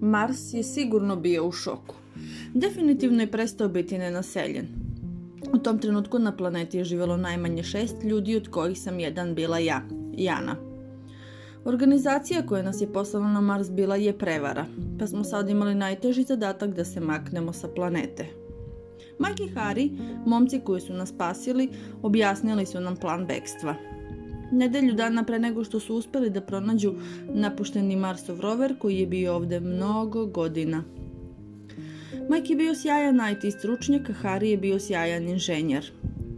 Mars je sigurno bio u šoku. Definitivno je prestao biti nenaseljen. U tom trenutku na planeti je živjelo najmanje 6 ljudi, od kojih sam jedan bila ja, Jana. Organizacija koja nas je poslala na Mars bila je prevara, pa smo sad imali najteži zadatak da se maknemo sa planete. Mike i Harry, momci koji su nas spasili, objasnili su nam plan bekstva. Nedelju dana pre nego što su uspjeli da pronađu napušteni Marsov rover koji je bio ovdje mnogo godina. Mike je bio sjajan IT stručnjak, a Harry je bio sjajan inženjer.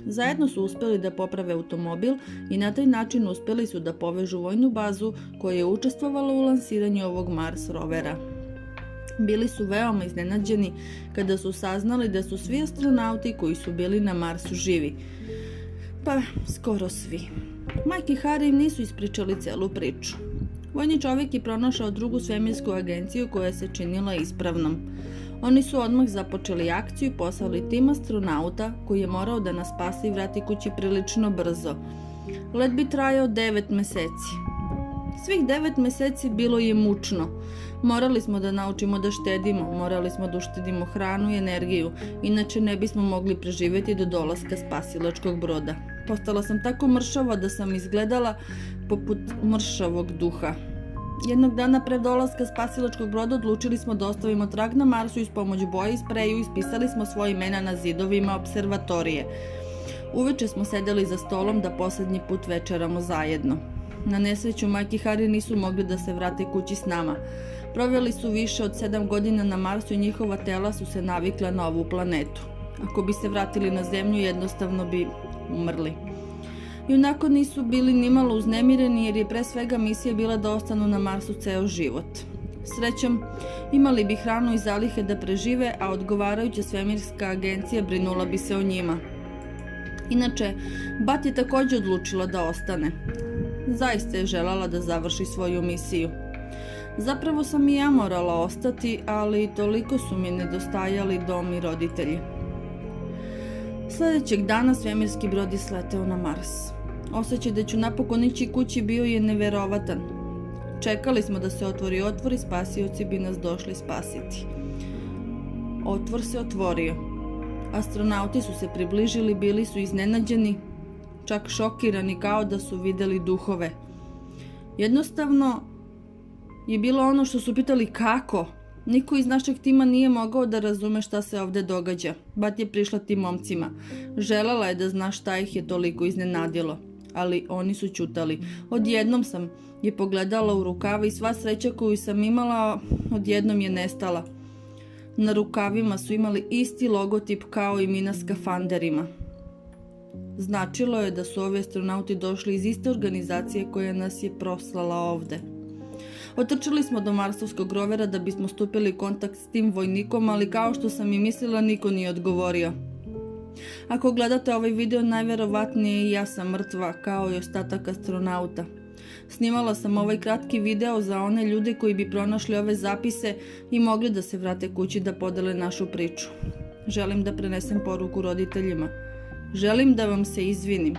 Zajedno su uspjeli da poprave automobil i na taj način uspjeli su da povežu vojnu bazu koja je učestvovala u lansiranju ovog Mars rovera. Bili su veoma iznenađeni kada su saznali da su svi astronauti koji su bili na Marsu živi. Pa, skoro svi. Mike i Harry im nisu ispričali celu priču. Vojni čovjek je pronašao drugu svemirsku agenciju koja se činila ispravnom. Oni su odmah započeli akciju i poslali tim astronauta koji je morao da nas spase i vrati kući prilično brzo. Let bi trajao 9 meseci. Svih 9 meseci bilo je mučno. Morali smo da naučimo da štedimo, morali smo da uštedimo hranu i energiju, inače ne bismo mogli preživjeti do dolaska spasilačkog broda. Postala sam tako mršava da sam izgledala poput mršavog duha. Jednog dana pre dolaska spasilačkog broda odlučili smo da ostavimo trag na Marsu i s pomoć boje i spreju ispisali smo svoje imena na zidovima observatorije. Uveče smo sedeli za stolom da posljednji put večeramo zajedno. Na nesreću Mike i Harry nisu mogli da se vrate kući s nama. Proveli su više od 7 godina na Marsu i njihova tela su se navikla na ovu planetu. Ako bi se vratili na Zemlju, jednostavno bi umrli. I onako nisu bili nimalo uznemireni jer je pre svega misija bila da ostanu na Marsu ceo život. Srećom, imali bi hranu i zalihe da prežive, a odgovarajuća svemirska agencija brinula bi se o njima. Inače, Bat je također odlučila da ostane. Zaista je željela da završi svoju misiju. Zapravo sam i ja morala ostati, ali toliko su mi nedostajali dom i roditelji. Sljedećeg dana svemirski brod je sleteo na Mars. Osjećaj da ću napokon ići kući bio je neverovatan. Čekali smo da se otvori otvor i spasioci bi nas došli spasiti. Otvor se otvorio. Astronauti su se približili, bili su iznenađeni, čak šokirani kao da su vidjeli duhove. Jednostavno je bilo ono što su pitali kako. Niko iz našeg tima nije mogao da razume šta se ovdje događa. Bat je prišla tim momcima. Želela je da zna šta ih je toliko iznenadilo. Ali oni su ćutali. Odjednom sam je pogledala u rukave i sva sreća koju sam imala odjednom je nestala. Na rukavima su imali isti logotip kao i mi na skafanderima. Značilo je da su ovi astronauti došli iz iste organizacije koja nas je proslala ovde. Otrčali smo do marsovskog rovera da bismo stupili u kontakt s tim vojnikom, ali kao što sam i mislila, niko nije odgovorio. Ako gledate ovaj video, najverovatnije i ja sam mrtva, kao i ostatak astronauta. Snimala sam ovaj kratki video za one ljude koji bi pronašli ove zapise i mogli da se vrate kući da podele našu priču. Želim da prenesem poruku roditeljima. Želim da vam se izvinim.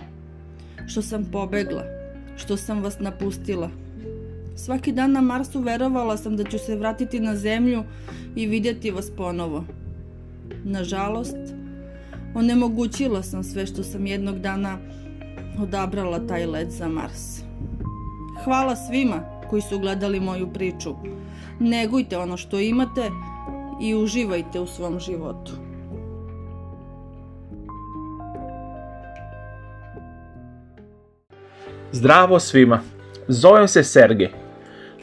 Što sam pobegla. Što sam vas napustila. Svaki dan na Marsu verovala sam da ću se vratiti na Zemlju i vidjeti vas ponovo. Nažalost, onemogućila sam sve što sam jednog dana odabrala taj let za Mars. Hvala svima koji su gledali moju priču. Negujte ono što imate i uživajte u svom životu. Zdravo svima, zovem se Sergej.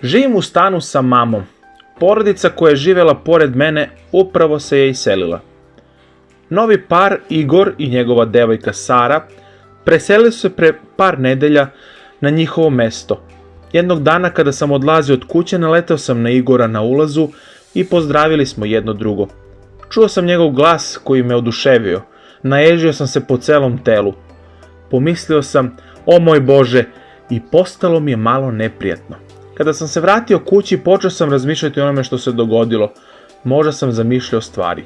Živim u stanu sa mamom. Porodica koja je živjela pored mene upravo se je iselila. Novi par Igor i njegova devojka Sara preselili su se pre par nedelja na njihovo mesto. Jednog dana kada sam odlazio od kuće naleteo sam na Igora na ulazu i pozdravili smo jedno drugo. Čuo sam njegov glas koji me oduševio. Naježio sam se po celom telu. Pomislio sam, o moj Bože, i postalo mi je malo neprijatno. Kada sam se vratio kući, počeo sam razmišljati o onome što se dogodilo. Možda sam zamišljao stvari.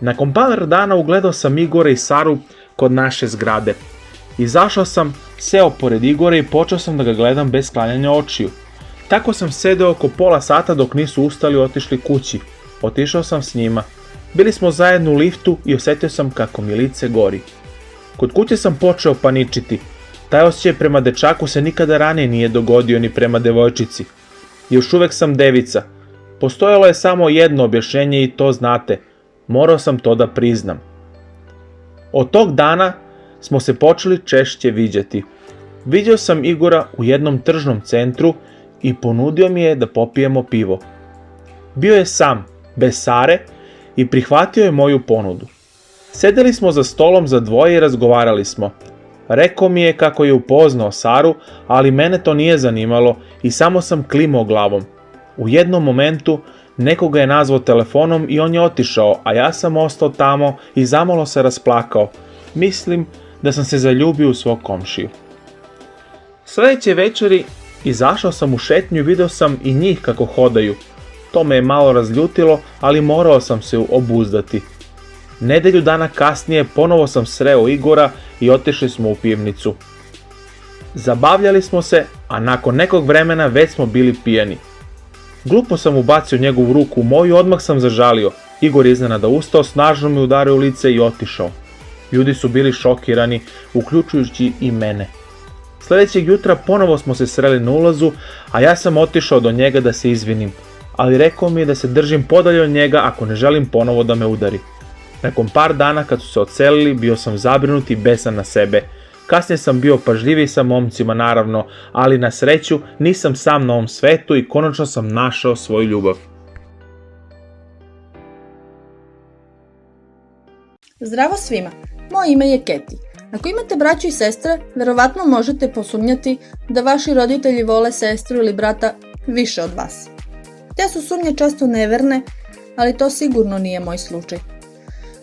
Nakon par dana ugledao sam Igora i Saru kod naše zgrade. Izašao sam, seo pored Igora i počeo sam da ga gledam bez sklanjanja očiju. Tako sam sedeo oko pola sata dok nisu ustali i otišli kući. Otišao sam s njima. Bili smo zajedno u liftu i osjetio sam kako mi lice gori. Kod kuće sam počeo paničiti. Taj osjećaj prema dečaku se nikada ranije nije dogodio ni prema devojčici. Još uvijek sam devica. Postojalo je samo jedno objašnjenje i to znate. Morao sam to da priznam. Od tog dana smo se počeli češće viđati. Viđao sam Igora u jednom tržnom centru i ponudio mi je da popijemo pivo. Bio je sam, bez Sare, i prihvatio je moju ponudu. Sedeli smo za stolom za dvoje i razgovarali smo. Rekao mi je kako je upoznao Saru, ali mene to nije zanimalo i samo sam klimao glavom. U jednom momentu nekoga je nazvao telefonom i on je otišao, a ja sam ostao tamo i zamalo se rasplakao. Mislim da sam se zaljubio u svog komšiju. Sljedeće večeri izašao sam u šetnju i vidio sam i njih kako hodaju. To me je malo razljutilo, ali morao sam se obuzdati. Nedelju dana kasnije ponovo sam sreo Igora i otišli smo u pivnicu. Zabavljali smo se, a nakon nekog vremena već smo bili pijani. Glupo sam ubacio njegovu ruku u moju i odmah sam zažalio. Igor je iznenada ustao, snažno mi udario u lice i otišao. Ljudi su bili šokirani, uključujući i mene. Sljedećeg jutra ponovo smo se sreli na ulazu, a ja sam otišao do njega da se izvinim, ali rekao mi je da se držim podalje od njega ako ne želim ponovo da me udari. Nakon par dana kad su se odselili, bio sam zabrinut i besan na sebe. Kasnije sam bio pažljiviji sa momcima naravno, ali na sreću nisam sam na ovom svetu i konačno sam našao svoju ljubav. Zdravo svima, moje ime je Keti. Ako imate braću i sestre, verovatno možete posumnjati da vaši roditelji vole sestru ili brata više od vas. Te su sumnje često neverne, ali to sigurno nije moj slučaj.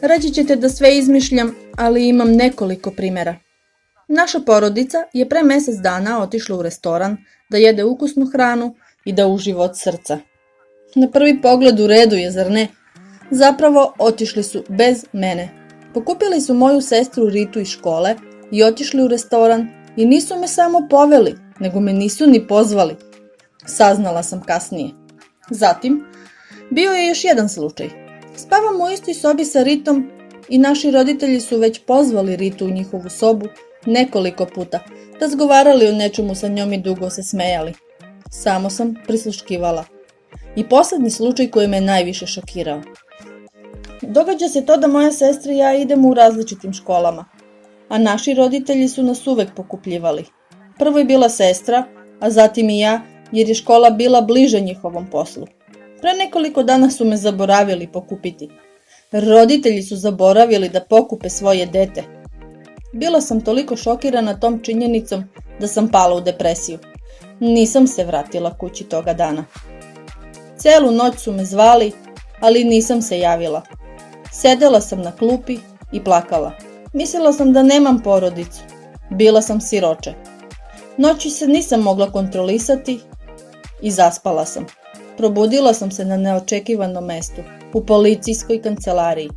Reći ćete da sve izmišljam, ali imam nekoliko primjera. Naša porodica je pre mjesec dana otišla u restoran da jede ukusnu hranu i da uživa od srca. Na prvi pogled u redu je, zar ne? Zapravo otišli su bez mene. Pokupili su moju sestru Ritu iz škole i otišli u restoran i nisu me samo poveli, nego me nisu ni pozvali. Saznala sam kasnije. Zatim, bio je još jedan slučaj. Spavam u istoj sobi sa Ritom i naši roditelji su već pozvali Ritu u njihovu sobu nekoliko puta, razgovarali o nečemu sa njom i dugo se smejali. Samo sam prisluškivala. I posljednji slučaj koji me najviše šokirao. Događa se to da moja sestra i ja idemo u različitim školama, a naši roditelji su nas uvek pokupljivali. Prvo je bila sestra, a zatim i ja, jer je škola bila bliže njihovom poslu. Pre nekoliko dana su me zaboravili pokupiti. Roditelji su zaboravili da pokupe svoje dete. Bila sam toliko šokirana tom činjenicom da sam pala u depresiju. Nisam se vratila kući toga dana. Celu noć su me zvali, ali nisam se javila. Sedela sam na klupi i plakala. Mislila sam da nemam porodicu. Bila sam siroče. Noći se nisam mogla kontrolisati i zaspala sam. Probudila sam se na neočekivanom mestu, u policijskoj kancelariji.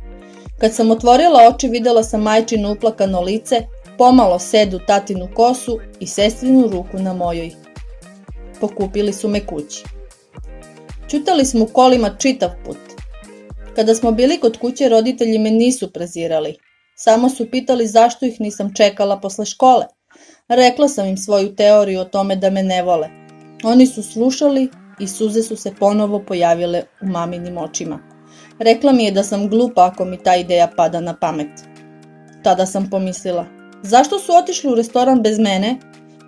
Kad sam otvorila oči, vidjela sam majčino uplakano lice, pomalo sedu tatinu kosu i sestrinu ruku na mojoj. Pokupili su me kući. Čutali smo u kolima čitav put. Kada smo bili kod kuće, roditelji me nisu prezirali. Samo su pitali zašto ih nisam čekala posle škole. Rekla sam im svoju teoriju o tome da me ne vole. Oni su slušali i suze su se ponovo pojavile u maminim očima. Rekla mi je da sam glupa ako mi ta ideja pada na pamet. Tada sam pomislila, zašto su otišli u restoran bez mene,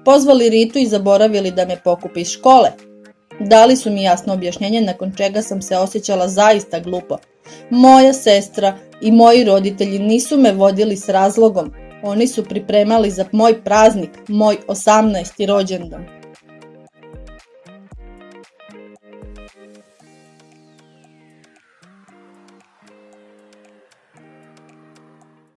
pozvali Ritu i zaboravili da me pokupe iz škole? Dali su mi jasno objašnjenje nakon čega sam se osjećala zaista glupo. Moja sestra i moji roditelji nisu me vodili s razlogom. Oni su pripremali za moj praznik, moj 18. rođendan.